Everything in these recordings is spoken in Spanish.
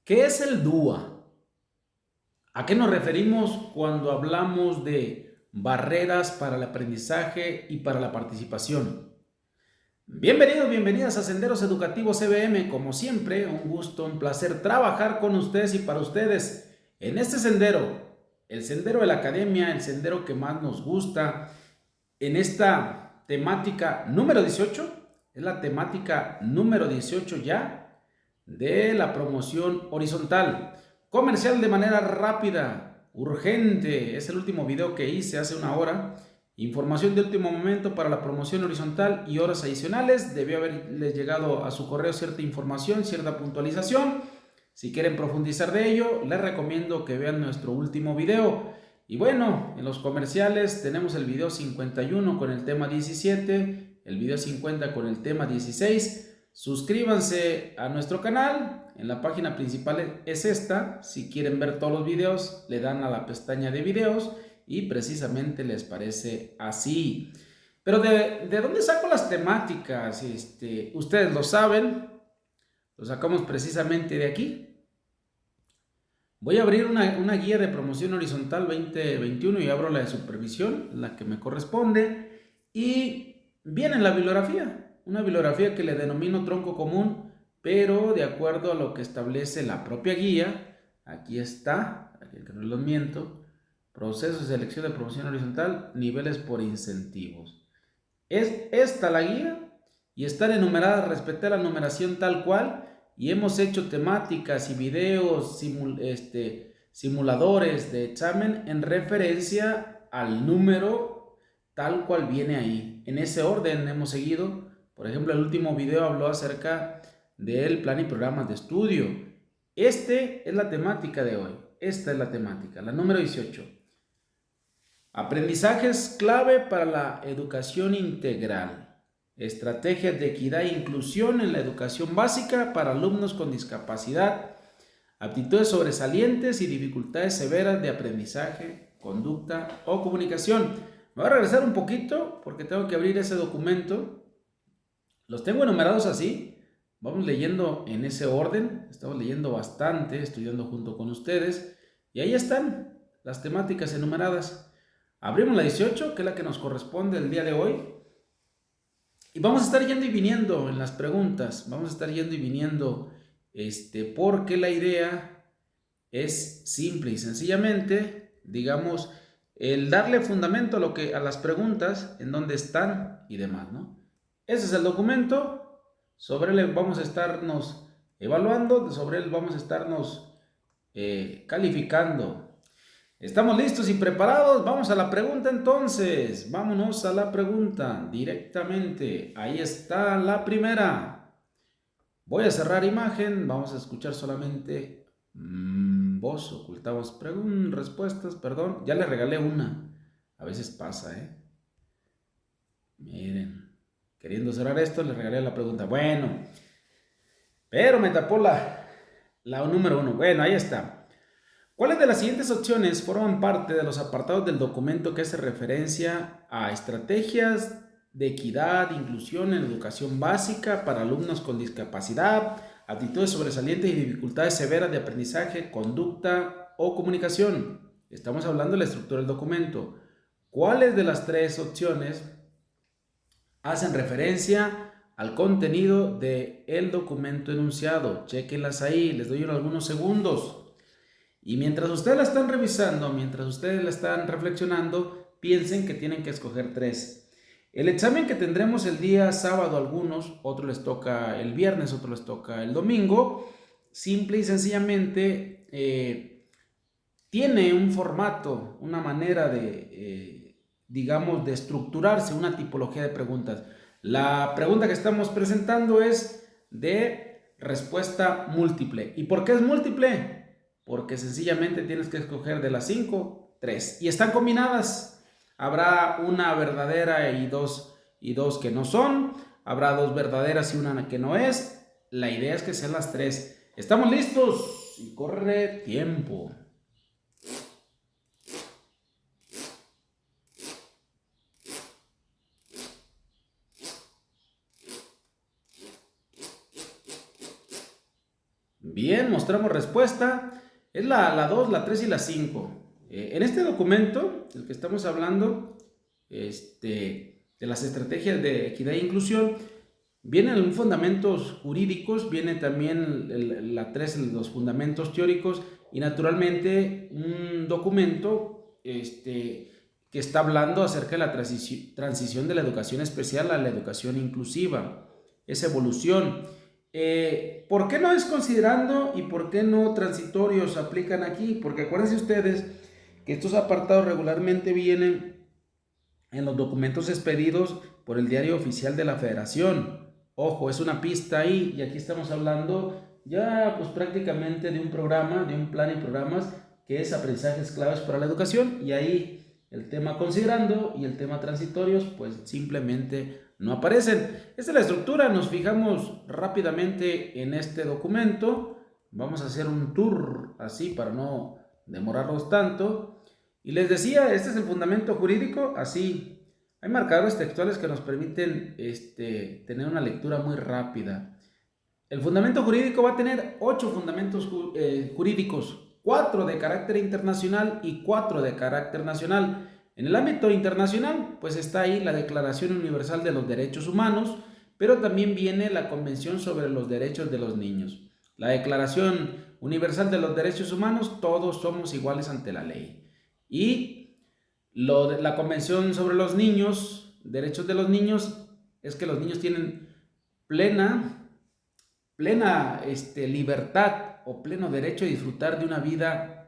¿Qué es el DUA? ¿A qué nos referimos cuando hablamos de barreras para el aprendizaje y para la participación? Bienvenidos, bienvenidas a Senderos Educativos CBM. Como siempre, un gusto, un placer trabajar con ustedes y para ustedes en este sendero, el sendero de la academia, el sendero que más nos gusta, en esta temática número 18. Es la temática número 18 ya de la promoción horizontal. Comercial de manera rápida, urgente. Es el último video que hice hace una hora. Información de último momento para la promoción horizontal y horas adicionales. Debió haberles llegado a su correo cierta información, cierta puntualización. Si quieren profundizar de ello, les recomiendo que vean nuestro último video. Y bueno, en los comerciales tenemos el video 51 con el tema 17, el video 50 con el tema 16. Suscríbanse a nuestro canal, en la página principal es esta. Si quieren ver todos los videos, le dan a la pestaña de videos y precisamente les parece así. Pero ¿de dónde saco las temáticas? Ustedes lo saben, lo sacamos precisamente de aquí. Voy a abrir una guía de promoción horizontal 2021 y abro la de supervisión, la que me corresponde. Y viene la bibliografía, una bibliografía que le denomino tronco común, pero de acuerdo a lo que establece la propia guía. Aquí está, aquí que no los miento, proceso de selección de promoción horizontal, niveles por incentivos. Es esta la guía y están enumeradas, respeté la numeración tal cual. Y hemos hecho temáticas y videos, simuladores de examen en referencia al número tal cual viene ahí. En ese orden hemos seguido. Por ejemplo, el último video habló acerca del plan y programas de estudio. Esta es la temática de hoy. Esta es la temática, la número 18. Aprendizajes clave para la educación integral. Estrategias de equidad e inclusión en la educación básica para alumnos con discapacidad, aptitudes sobresalientes y dificultades severas de aprendizaje, conducta o comunicación. Me voy a regresar un poquito porque tengo que abrir ese documento. Los tengo enumerados así. Vamos leyendo en ese orden. Estamos leyendo bastante, estudiando junto con ustedes. Y ahí están las temáticas enumeradas. Abrimos la 18, que es la que nos corresponde el día de hoy. Y vamos a estar yendo y viniendo en las preguntas. Vamos a estar yendo y viniendo, porque la idea es simple y sencillamente, digamos, el darle fundamento a las preguntas, en dónde están y demás, ¿no? Ese es el documento. Sobre él vamos a estarnos evaluando, sobre él vamos a estarnos calificando. ¿Estamos listos y preparados? Vamos a la pregunta entonces. Vámonos a la pregunta directamente. Ahí está la primera. Voy a cerrar imagen. Vamos a escuchar solamente voz. Ocultamos respuestas, perdón. Ya le regalé una. A veces pasa, ¿eh? Miren. Queriendo cerrar esto, le regalé la pregunta. Bueno. Pero me tapó la número 1. Bueno, ahí está. ¿Cuáles de las siguientes opciones forman parte de los apartados del documento que hace referencia a estrategias de equidad e inclusión en educación básica para alumnos con discapacidad, aptitudes sobresalientes y dificultades severas de aprendizaje, conducta o comunicación? Estamos hablando de la estructura del documento. ¿Cuáles de las tres opciones hacen referencia al contenido del documento enunciado? Chequenlas ahí, les doy algunos segundos. Y mientras ustedes la están revisando, mientras ustedes la están reflexionando, piensen que tienen que escoger tres. El examen que tendremos el día sábado algunos, otros les toca el viernes, otros les toca el domingo, simple y sencillamente tiene un formato, una manera digamos, de estructurarse, una tipología de preguntas. La pregunta que estamos presentando es de respuesta múltiple. ¿Y por qué es múltiple? Porque sencillamente tienes que escoger de las 5, 3. Y están combinadas. Habrá una verdadera y dos que no son. Habrá dos verdaderas y una que no es. La idea es que sean las 3. ¿Estamos listos? Y corre tiempo. Bien, mostramos respuesta. Es la 2, la 3 y la 5. En este documento, del que estamos hablando, de las estrategias de equidad e inclusión, vienen fundamentos jurídicos, viene también la 3, los fundamentos teóricos, y naturalmente un documento que está hablando acerca de la transición de la educación especial a la educación inclusiva, esa evolución. ¿Por qué no es considerando y por qué no transitorios aplican aquí? Porque acuérdense ustedes que estos apartados regularmente vienen en los documentos expedidos por el Diario Oficial de la Federación. Ojo, es una pista ahí, y aquí estamos hablando ya pues prácticamente de un programa, de un plan y programas que es aprendizajes claves para la educación, y ahí el tema considerando y el tema transitorios pues simplemente no aparecen. Esta es la estructura, nos fijamos rápidamente en este documento, vamos a hacer un tour así para no demorarnos tanto, y les decía, este es el fundamento jurídico, así. Hay marcadores textuales que nos permiten tener una lectura muy rápida. El fundamento jurídico va a tener 8 fundamentos jurídicos, 4 de carácter internacional y 4 de carácter nacional. En el ámbito internacional, pues está ahí la Declaración Universal de los Derechos Humanos, pero también viene la Convención sobre los Derechos de los Niños. La Declaración Universal de los Derechos Humanos, todos somos iguales ante la ley. Y la Convención sobre los Niños, Derechos de los Niños, es que los niños tienen plena libertad o pleno derecho a disfrutar de una vida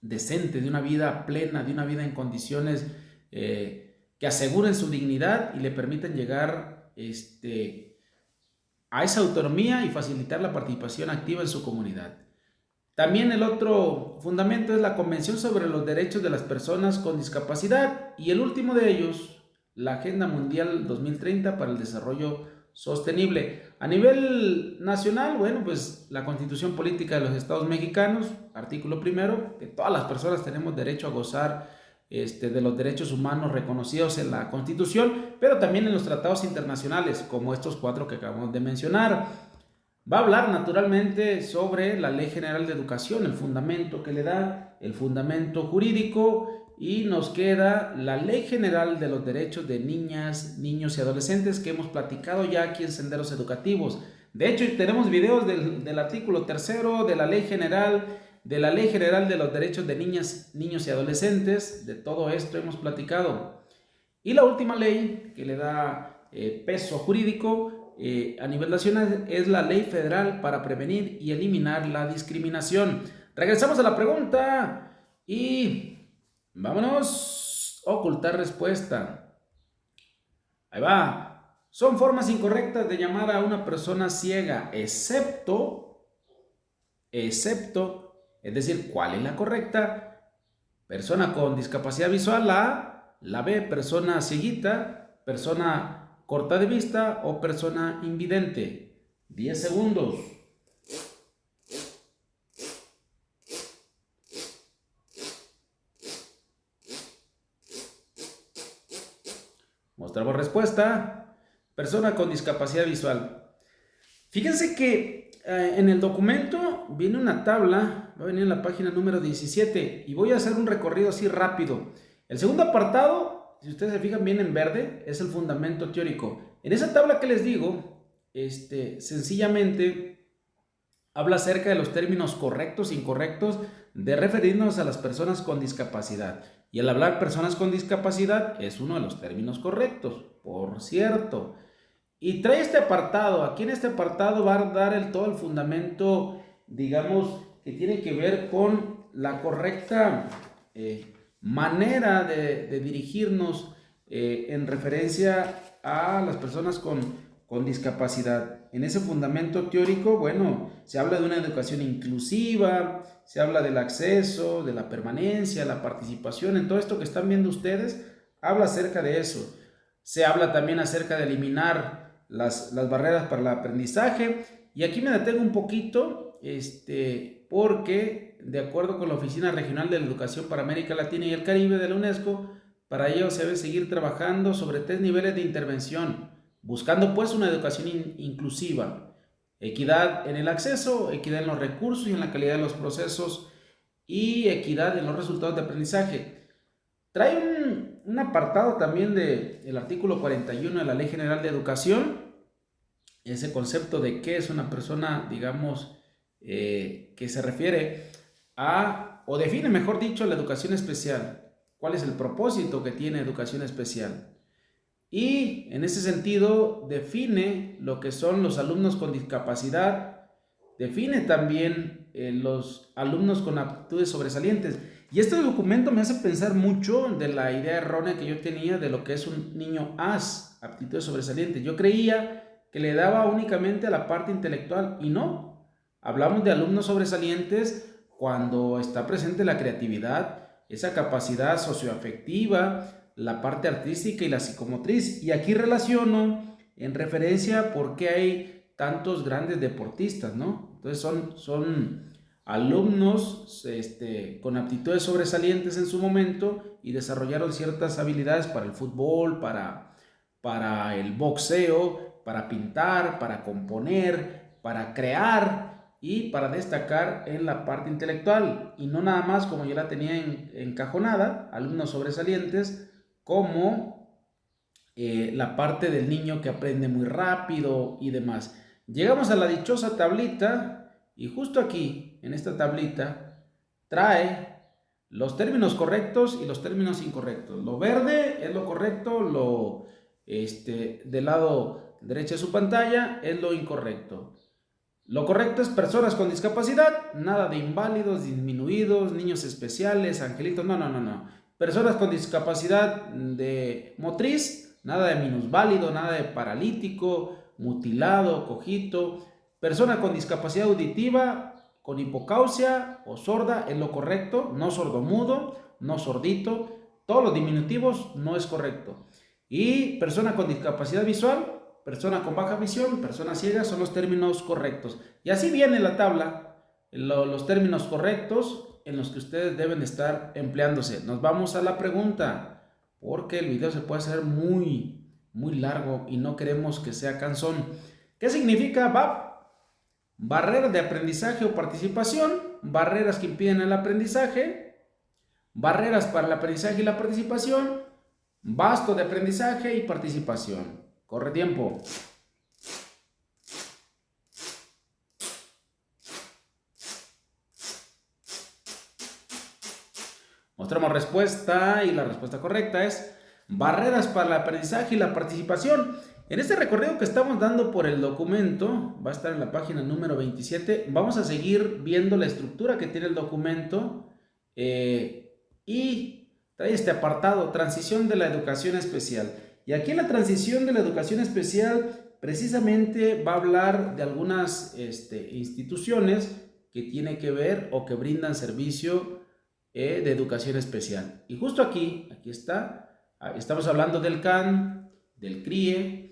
decente, de una vida plena, de una vida en condiciones que aseguren su dignidad y le permitan llegar a esa autonomía y facilitar la participación activa en su comunidad. También el otro fundamento es la Convención sobre los Derechos de las Personas con Discapacidad, y el último de ellos, la Agenda Mundial 2030 para el Desarrollo Sostenible. A nivel nacional, bueno, pues la Constitución Política de los Estados Mexicanos, artículo primero, que todas las personas tenemos derecho a gozar de los derechos humanos reconocidos en la Constitución, pero también en los tratados internacionales, como estos 4 que acabamos de mencionar. Va a hablar naturalmente sobre la Ley General de Educación, el fundamento que le da, el fundamento jurídico, y nos queda la Ley General de los Derechos de Niñas, Niños y Adolescentes, que hemos platicado ya aquí en Senderos Educativos. De hecho, tenemos videos del artículo 3 de la Ley General, de la Ley General de los Derechos de Niñas, Niños y Adolescentes. De todo esto hemos platicado. Y la última ley que le da peso jurídico a nivel nacional es la Ley Federal para prevenir y eliminar la discriminación. Regresamos a la pregunta y vámonos. Ocultar respuesta. Ahí va. Son formas incorrectas de llamar a una persona ciega, excepto, es decir, ¿cuál es la correcta? Persona con discapacidad visual, la A; la B, persona cieguita; persona corta de vista o persona invidente. 10 segundos. Mostramos respuesta. Persona con discapacidad visual. Fíjense que en el documento viene una tabla, va a venir en la página número 17, y voy a hacer un recorrido así rápido. El segundo apartado, si ustedes se fijan bien en verde, es el fundamento teórico. En esa tabla que les digo, sencillamente habla acerca de los términos correctos e incorrectos de referirnos a las personas con discapacidad. Y al hablar personas con discapacidad es uno de los términos correctos, por cierto. Y trae este apartado. Aquí en este apartado va a dar todo el fundamento, digamos, que tiene que ver con la correcta manera de dirigirnos en referencia a las personas con discapacidad. En ese fundamento teórico, bueno, se habla de una educación inclusiva, se habla del acceso, de la permanencia, la participación. En todo esto que están viendo ustedes, habla acerca de eso. Se habla también acerca de eliminar las barreras para el aprendizaje. Y aquí me detengo un poquito, porque de acuerdo con la Oficina Regional de la Educación para América Latina y el Caribe de la UNESCO, para ello se debe seguir trabajando sobre 3 niveles de intervención, buscando pues una educación inclusiva. Equidad en el acceso, equidad en los recursos y en la calidad de los procesos y equidad en los resultados de aprendizaje. Trae un apartado también del artículo 41 de la Ley General de Educación, ese concepto de qué es una persona, digamos, que se refiere a, o define, mejor dicho, la educación especial. ¿Cuál es el propósito que tiene educación especial? Y en ese sentido define lo que son los alumnos con discapacidad, define también los alumnos con aptitudes sobresalientes. Y este documento me hace pensar mucho de la idea errónea que yo tenía de lo que es un niño AS, aptitudes sobresalientes. Yo creía que le daba únicamente a la parte intelectual y no. Hablamos de alumnos sobresalientes cuando está presente la creatividad, esa capacidad socioafectiva, la parte artística y la psicomotriz. Y aquí relaciono en referencia a por qué hay tantos grandes deportistas, ¿no? Entonces son alumnos con aptitudes sobresalientes en su momento y desarrollaron ciertas habilidades para el fútbol, para el boxeo, para pintar, para componer, para crear y para destacar en la parte intelectual. Y no nada más como yo la tenía encajonada, alumnos sobresalientes, como la parte del niño que aprende muy rápido y demás. Llegamos a la dichosa tablita y justo aquí, en esta tablita, trae los términos correctos y los términos incorrectos. Lo verde es lo correcto, del lado derecho de su pantalla es lo incorrecto. Lo correcto es personas con discapacidad, nada de inválidos, disminuidos, niños especiales, angelitos, no. Personas con discapacidad de motriz, nada de minusválido, nada de paralítico, mutilado, cojito. Persona con discapacidad auditiva, con hipocausia o sorda es lo correcto, no sordomudo, no sordito. Todos los diminutivos no es correcto. Y persona con discapacidad visual, persona con baja visión, persona ciega son los términos correctos. Y así viene la tabla, los términos correctos en los que ustedes deben estar empleándose. Nos vamos a la pregunta, porque el video se puede hacer muy largo y no queremos que sea cansón. ¿Qué significa BAP? Barreras de aprendizaje o participación, barreras que impiden el aprendizaje, barreras para el aprendizaje y la participación, vasto de aprendizaje y participación. Corre tiempo. Mostramos respuesta y la respuesta correcta es barreras para el aprendizaje y la participación. En este recorrido que estamos dando por el documento, va a estar en la página número 27, vamos a seguir viendo la estructura que tiene el documento y trae este apartado, transición de la educación especial. Y aquí en la transición de la educación especial precisamente va a hablar de algunas instituciones que tienen que ver o que brindan servicio de educación especial. Y justo aquí está, estamos hablando del CAN, del CRIE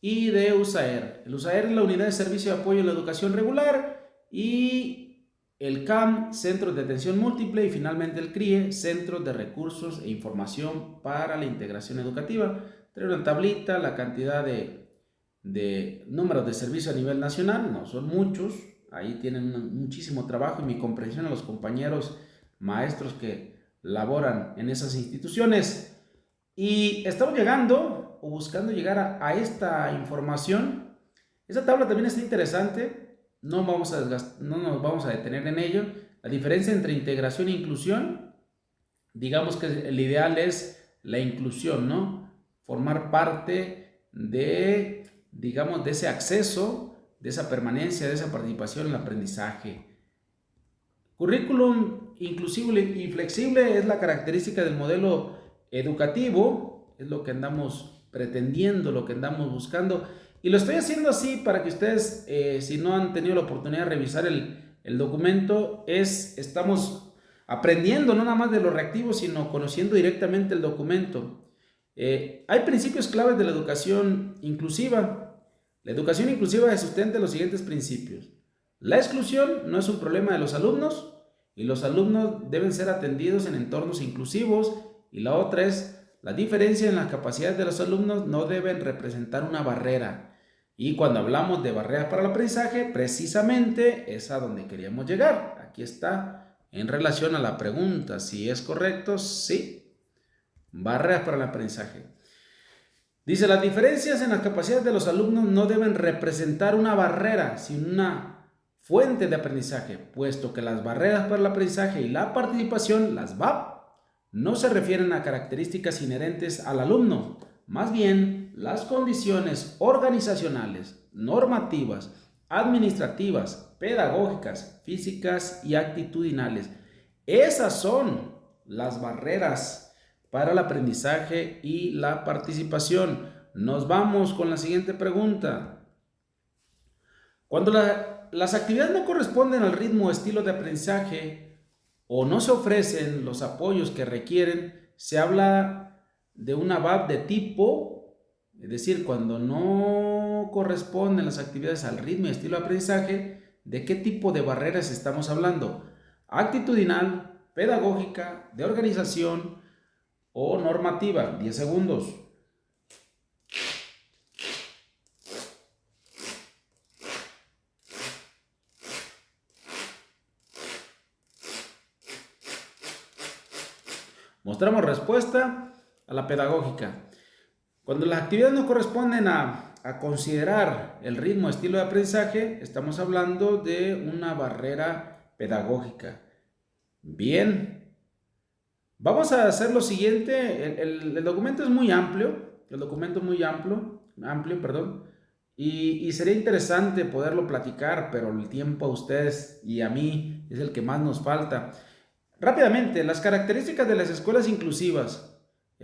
y de USAER. El USAER es la Unidad de Servicio de Apoyo a la Educación Regular y el CAM, Centros de Atención Múltiple, y finalmente el CRIE, Centros de Recursos e Información para la Integración Educativa. Trae una tablita, la cantidad de números de servicio a nivel nacional, no son muchos, ahí tienen muchísimo trabajo y mi comprensión a los compañeros maestros que laboran en esas instituciones. Y estamos llegando o buscando llegar a esta información. Esta tabla también está interesante, no nos vamos a detener en ello. La diferencia entre integración e inclusión, digamos que el ideal es la inclusión, ¿no? Formar parte de, digamos, de ese acceso, de esa permanencia, de esa participación en el aprendizaje. Currículum inclusivo y flexible es la característica del modelo educativo, es lo que andamos pretendiendo, lo que andamos buscando. Y lo estoy haciendo así para que ustedes, si no han tenido la oportunidad de revisar el documento, estamos aprendiendo no nada más de lo reactivo, sino conociendo directamente el documento. Hay principios claves de la educación inclusiva. La educación inclusiva se sustenta en los siguientes principios. La exclusión no es un problema de los alumnos y los alumnos deben ser atendidos en entornos inclusivos. Y la otra es, la diferencia en las capacidades de los alumnos no deben representar una barrera. Y cuando hablamos de barreras para el aprendizaje, precisamente es a donde queríamos llegar. Aquí está en relación a la pregunta, si es correcto, sí. Barreras para el aprendizaje. Dice, las diferencias en las capacidades de los alumnos no deben representar una barrera, sino una fuente de aprendizaje, puesto que las barreras para el aprendizaje y la participación, las VAP, no se refieren a características inherentes al alumno, más bien las condiciones organizacionales, normativas, administrativas, pedagógicas, físicas y actitudinales. Esas son las barreras para el aprendizaje y la participación. Nos vamos con la siguiente pregunta. Cuando las actividades no corresponden al ritmo o estilo de aprendizaje o no se ofrecen los apoyos que requieren, se habla de una VAP de tipo, es decir, cuando no corresponden las actividades al ritmo y estilo de aprendizaje, ¿de qué tipo de barreras estamos hablando? Actitudinal, pedagógica, de organización o normativa. 10 segundos. Mostramos respuesta a la pedagógica. Cuando las actividades no corresponden a considerar el ritmo, estilo de aprendizaje, estamos hablando de una barrera pedagógica. Bien, vamos a hacer lo siguiente. El documento es muy amplio, perdón, y sería interesante poderlo platicar, pero el tiempo a ustedes y a mí es el que más nos falta. Rápidamente, las características de las escuelas inclusivas.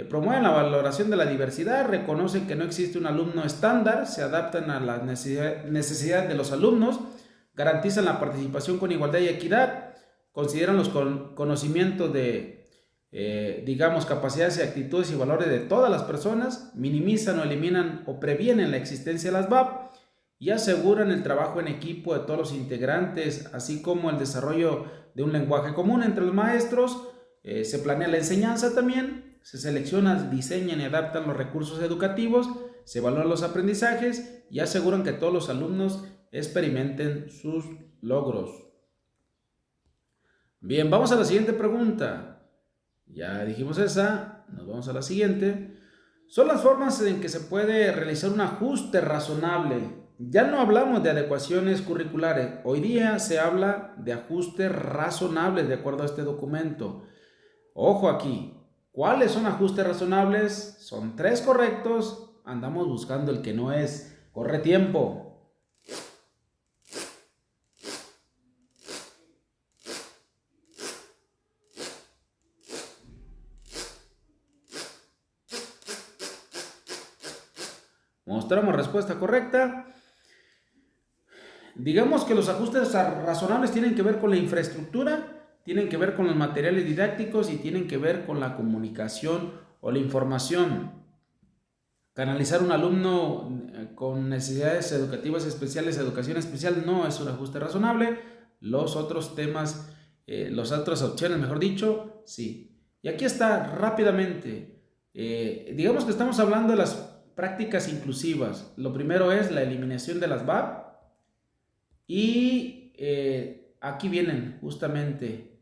Promueven la valoración de la diversidad, reconocen que no existe un alumno estándar, se adaptan a las necesidades de los alumnos, garantizan la participación con igualdad y equidad, consideran los conocimientos de, capacidades y actitudes y valores de todas las personas, minimizan o eliminan o previenen la existencia de las VAP y aseguran el trabajo en equipo de todos los integrantes, así como el desarrollo de un lenguaje común entre los maestros. Se planea la enseñanza también, se seleccionan, diseñan y adaptan los recursos educativos, se evalúan los aprendizajes y aseguran que todos los alumnos experimenten sus logros. Bien, vamos a la siguiente pregunta. Ya dijimos esa, nos vamos a la siguiente. Son las formas en que se puede realizar un ajuste razonable. Ya no hablamos de adecuaciones curriculares, hoy día se habla de ajustes razonables de acuerdo a este documento. Ojo aquí, ¿cuáles son ajustes razonables? Son 3 correctos, andamos buscando el que no es. Corre tiempo. Mostramos respuesta correcta. Digamos que los ajustes razonables tienen que ver con la infraestructura, tienen que ver con los materiales didácticos y tienen que ver con la comunicación o la información. Canalizar un alumno con necesidades educativas especiales, educación especial, no es un ajuste razonable. Los otros temas, las otras opciones, mejor dicho, sí. Y aquí está rápidamente. Digamos que estamos hablando de las prácticas inclusivas. Lo primero es la eliminación de las VAP. Y aquí vienen justamente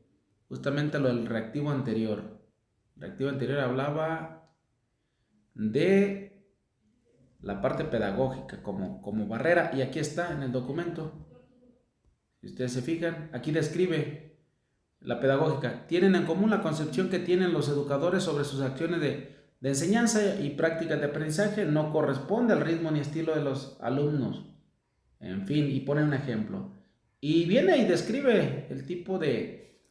lo del reactivo anterior. El reactivo anterior hablaba de la parte pedagógica como barrera, y aquí está en el documento. Si ustedes se fijan, aquí describe la pedagógica. Tienen en común la concepción que tienen los educadores sobre sus acciones de enseñanza y prácticas de aprendizaje. No corresponde al ritmo ni estilo de los alumnos. En fin, y pone un ejemplo. Y viene y describe el tipo de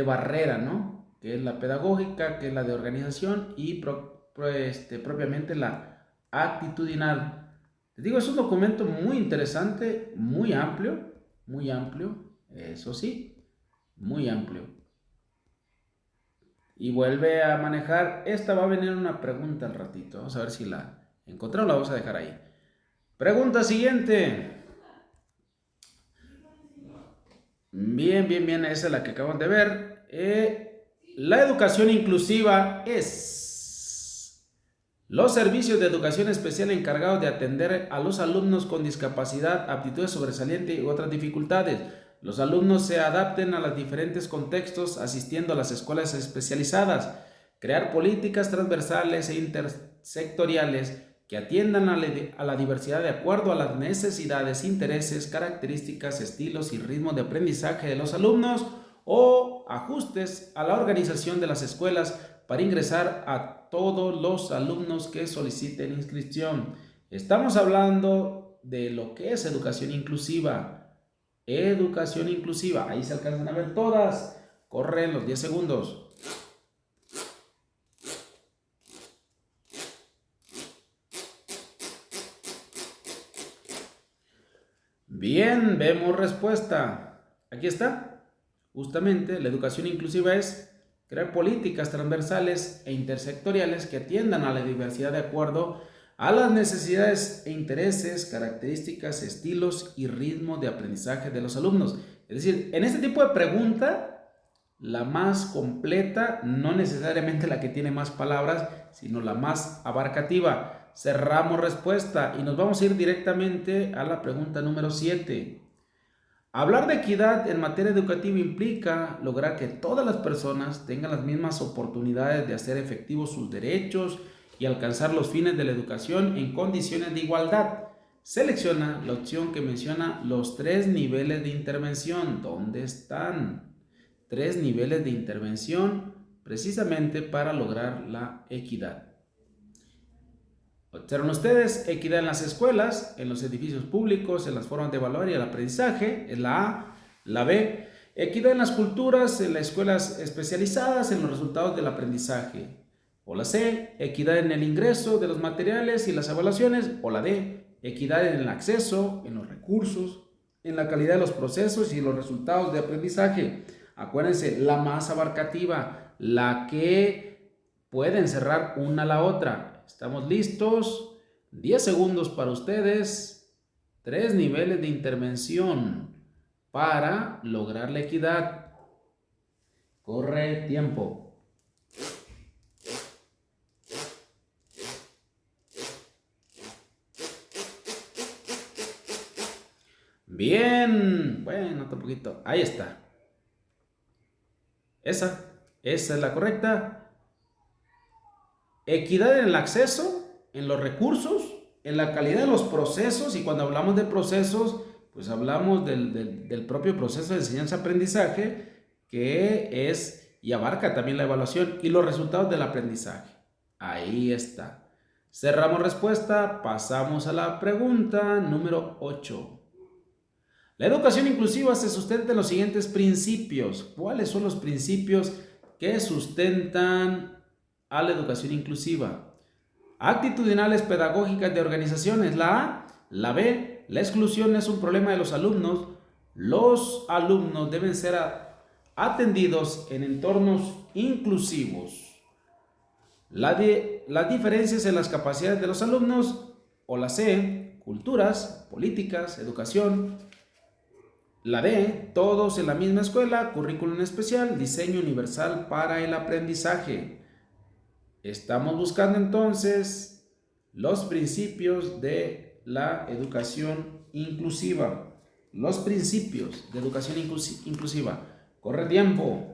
barrera, ¿no? Que es la pedagógica, que es la de organización y propiamente la actitudinal. Les digo, es un documento muy interesante, muy amplio, eso sí, muy amplio. Y vuelve a manejar, esta va a venir una pregunta al ratito, vamos a ver si la encontramos, la vamos a dejar ahí. Pregunta siguiente. Bien, esa es la que acaban de ver. La educación inclusiva es Los servicios de educación especial encargados de atender a los alumnos con discapacidad, aptitudes sobresalientes y otras dificultades. Los alumnos se adapten a los diferentes contextos asistiendo a las escuelas especializadas. Crear políticas transversales e intersectoriales que atiendan a la diversidad de acuerdo a las necesidades, intereses, características, estilos y ritmos de aprendizaje de los alumnos o ajustes a la organización de las escuelas para ingresar a todos los alumnos que soliciten inscripción. Estamos hablando de lo que es educación inclusiva. Educación inclusiva. Ahí se alcanzan a ver todas. Corren los 10 segundos. Bien, vemos respuesta. Aquí está. Justamente la educación inclusiva es crear políticas transversales e intersectoriales que atiendan a la diversidad de acuerdo a las necesidades e intereses, características, estilos y ritmo de aprendizaje de los alumnos. Es decir, en este tipo de pregunta, la más completa, no necesariamente la que tiene más palabras, sino la más abarcativa. Cerramos respuesta y nos vamos a ir directamente a la pregunta número 7. Hablar de equidad en materia educativa implica lograr que todas las personas tengan las mismas oportunidades de hacer efectivos sus derechos y alcanzar los fines de la educación en condiciones de igualdad. Selecciona la opción que menciona los 3 niveles de intervención. ¿Dónde están? 3 niveles de intervención precisamente para lograr la equidad. Observen ustedes, equidad en las escuelas, en los edificios públicos, en las formas de evaluar y el aprendizaje, es la A. La B, equidad en las culturas, en las escuelas especializadas, en los resultados del aprendizaje. O la C, equidad en el ingreso de los materiales y las evaluaciones. O la D, equidad en el acceso, en los recursos, en la calidad de los procesos y los resultados de aprendizaje. Acuérdense, la más abarcativa, la que puede encerrar una a la otra. ¿Estamos listos? 10 segundos para ustedes. 3 niveles de intervención para lograr la equidad. Corre tiempo. Bien. Bueno, otro poquito. Ahí está. Esa es la correcta. Equidad en el acceso, en los recursos, en la calidad de los procesos, y cuando hablamos de procesos, pues hablamos del propio proceso de enseñanza-aprendizaje, que es y abarca también la evaluación y los resultados del aprendizaje. Ahí está. Cerramos respuesta, pasamos a la pregunta número 8. La educación inclusiva se sustenta en los siguientes principios. ¿Cuáles son los principios que sustentan a la educación inclusiva? Actitudinales pedagógicas de organizaciones, la A. La B, la exclusión es un problema de los alumnos. Los alumnos deben ser atendidos en entornos inclusivos. Las diferencias en las capacidades de los alumnos. O la C, culturas, políticas, educación. La D, todos en la misma escuela, currículum especial, diseño universal para el aprendizaje. Estamos buscando entonces los principios de la educación inclusiva. Los principios de educación inclusiva. Corre tiempo.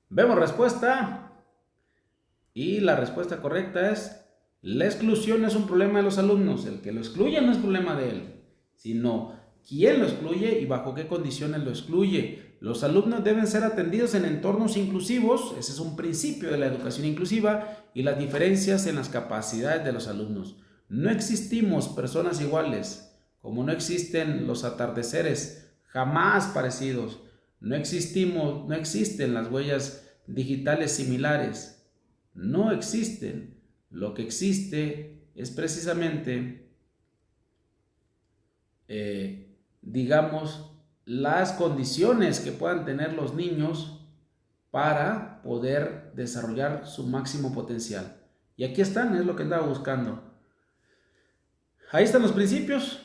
Vemos respuesta. Y la respuesta correcta es: la exclusión es un problema de los alumnos. El que lo excluye no es problema de él, sino quién lo excluye y bajo qué condiciones lo excluye. Los alumnos deben ser atendidos en entornos inclusivos. Ese es un principio de la educación inclusiva. Y las diferencias en las capacidades de los alumnos. No existimos personas iguales, como no existen los atardeceres jamás parecidos. No existen las huellas digitales similares. No existen. Lo que existe es precisamente, digamos, las condiciones que puedan tener los niños para poder desarrollar su máximo potencial. Y aquí están, es lo que andaba buscando. Ahí están los principios,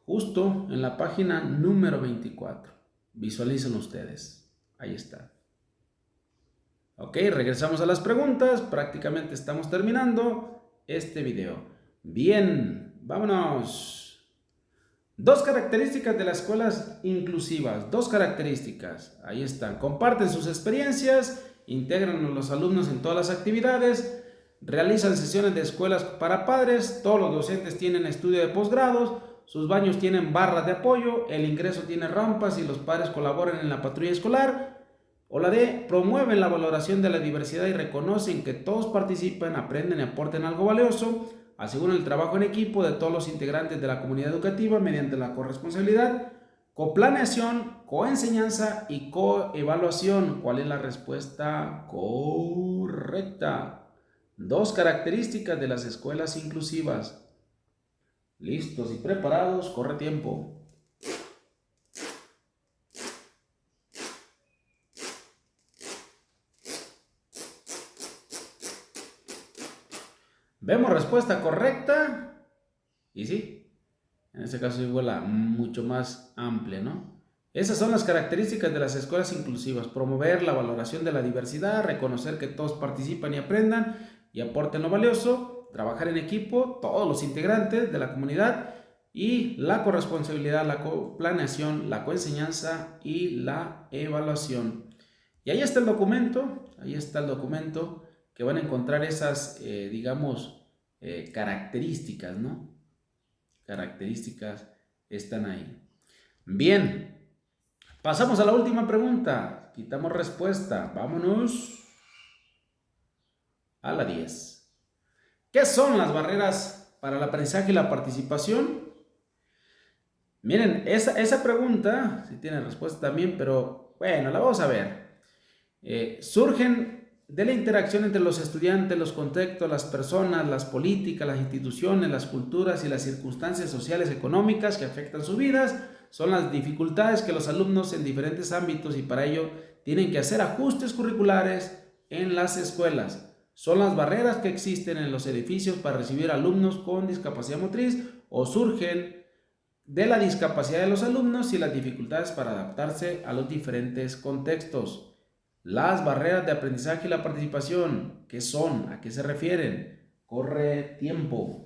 justo en la página número 24. Visualicen ustedes. Ahí está. Ok, regresamos a las preguntas. Prácticamente estamos terminando este video. Bien, vámonos. Dos características de las escuelas inclusivas. Dos características. Ahí están. Comparten sus experiencias, integran a los alumnos en todas las actividades, realizan sesiones de escuelas para padres, todos los docentes tienen estudio de posgrados, sus baños tienen barras de apoyo, el ingreso tiene rampas y los padres colaboran en la patrulla escolar. O la D, promueven la valoración de la diversidad y reconocen que todos participan, aprenden y aporten algo valioso, aseguran el trabajo en equipo de todos los integrantes de la comunidad educativa mediante la corresponsabilidad, coplaneación, coenseñanza y coevaluación. ¿Cuál es la respuesta correcta? Dos características de las escuelas inclusivas. Listos y preparados, corre tiempo. Vemos respuesta correcta. Y sí, en este caso igual la mucho más amplia, ¿no? Esas son las características de las escuelas inclusivas: promover la valoración de la diversidad, reconocer que todos participan y aprendan y aporten lo valioso, trabajar en equipo, todos los integrantes de la comunidad, y la corresponsabilidad, la coplaneación, la coenseñanza y la evaluación. Y ahí está el documento que van a encontrar esas, digamos, características, ¿no? Características están ahí. Bien, pasamos a la última pregunta. Quitamos respuesta. Vámonos a la 10. ¿Qué son las barreras para el aprendizaje y la participación? Miren, esa pregunta sí tiene respuesta también, pero bueno, la vamos a ver. Surgen de la interacción entre los estudiantes, los contextos, las personas, las políticas, las instituciones, las culturas y las circunstancias sociales y económicas que afectan sus vidas. Son las dificultades que los alumnos en diferentes ámbitos y para ello tienen que hacer ajustes curriculares en las escuelas. Son las barreras que existen en los edificios para recibir alumnos con discapacidad motriz o surgen de la discapacidad de los alumnos y las dificultades para adaptarse a los diferentes contextos. Las barreras de aprendizaje y la participación, ¿qué son? ¿A qué se refieren? Corre tiempo.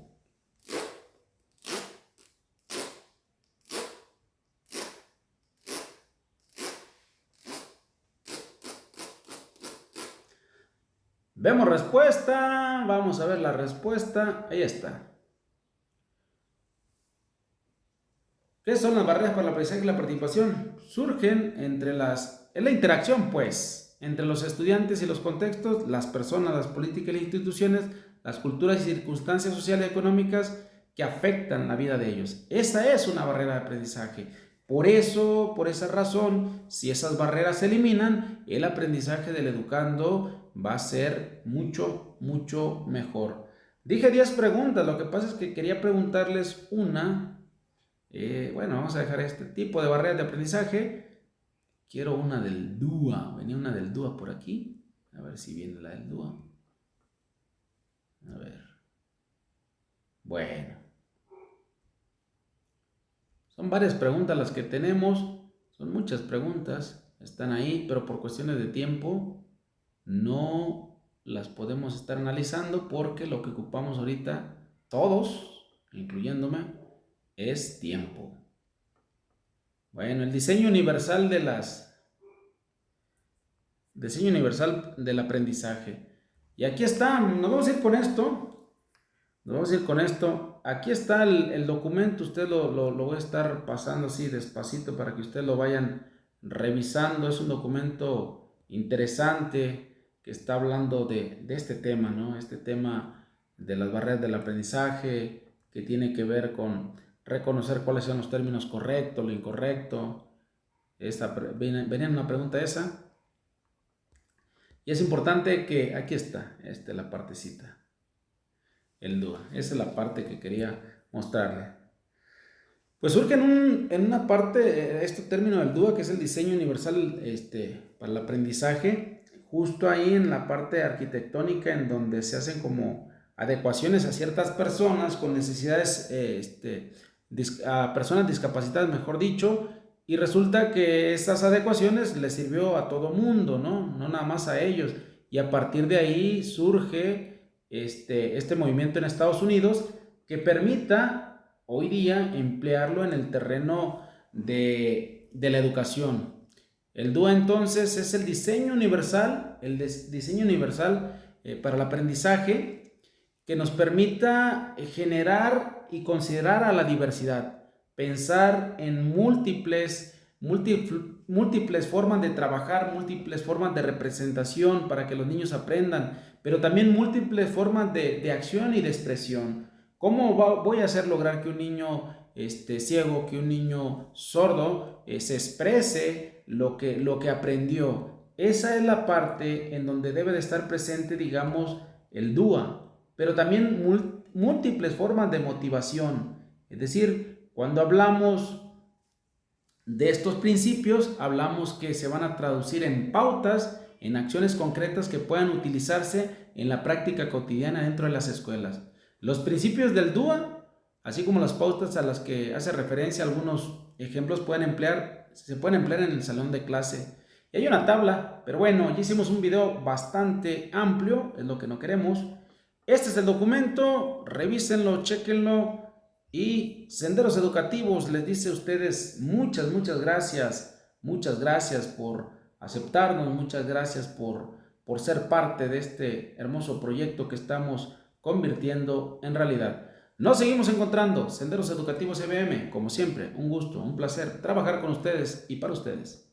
Vemos respuesta, vamos a ver la respuesta, ahí está. ¿Qué son las barreras para el aprendizaje y la participación? Surgen en la interacción, pues, entre los estudiantes y los contextos, las personas, las políticas y las instituciones, las culturas y circunstancias sociales y económicas que afectan la vida de ellos. Esa es una barrera de aprendizaje. Por eso, por esa razón, si esas barreras se eliminan, el aprendizaje del educando va a ser mucho, mucho mejor. Dije 10 preguntas, lo que pasa es que quería preguntarles una. Bueno, vamos a dejar este tipo de barreras de aprendizaje. Quiero una del DUA. Venía una del DUA por aquí. A ver si viene la del DUA. A ver. Bueno. Son varias preguntas las que tenemos. Son muchas preguntas. Están ahí, pero por cuestiones de tiempo no las podemos estar analizando porque lo que ocupamos ahorita, todos, incluyéndome, es tiempo. Bueno, el diseño universal del aprendizaje. Y aquí está, nos vamos a ir con esto. Aquí está el documento, usted lo voy a estar pasando así despacito para que ustedes lo vayan revisando. Es un documento interesante que está hablando de este tema, ¿no? Este tema de las barreras del aprendizaje, que tiene que ver con reconocer cuáles son los términos correctos, lo incorrecto. Venía una pregunta esa. Y es importante que, aquí está, la partecita, el DUA. Esa es la parte que quería mostrarle. Pues surge en una parte este término del DUA, que es el diseño universal para el aprendizaje, justo ahí en la parte arquitectónica, en donde se hacen como adecuaciones a ciertas personas con necesidades, a personas discapacitadas, mejor dicho, y resulta que estas adecuaciones les sirvió a todo mundo, ¿no? No nada más a ellos. Y a partir de ahí surge este movimiento en Estados Unidos que permita hoy día emplearlo en el terreno de la educación. El DUA entonces es el diseño universal, diseño universal para el aprendizaje que nos permita generar y considerar a la diversidad, pensar en múltiples formas de trabajar, múltiples formas de representación para que los niños aprendan, pero también múltiples formas de acción y de expresión. ¿Cómo voy a hacer lograr que un niño ciego, que un niño sordo se exprese lo que aprendió? Esa es la parte en donde debe de estar presente, digamos, el DUA, pero también múltiples formas de motivación. Es decir, cuando hablamos de estos principios, hablamos que se van a traducir en pautas, en acciones concretas que puedan utilizarse en la práctica cotidiana dentro de las escuelas. Los principios del DUA, así como las pautas a las que hace referencia, algunos ejemplos se pueden emplear en el salón de clase. Y hay una tabla, pero bueno, ya hicimos un video bastante amplio, es lo que no queremos. Este es el documento, revísenlo, chéquenlo. Y Senderos Educativos les dice a ustedes muchas gracias por aceptarnos, muchas gracias por ser parte de este hermoso proyecto que estamos convirtiendo en realidad. Nos seguimos encontrando, Senderos Educativos EBM, como siempre, un gusto, un placer trabajar con ustedes y para ustedes.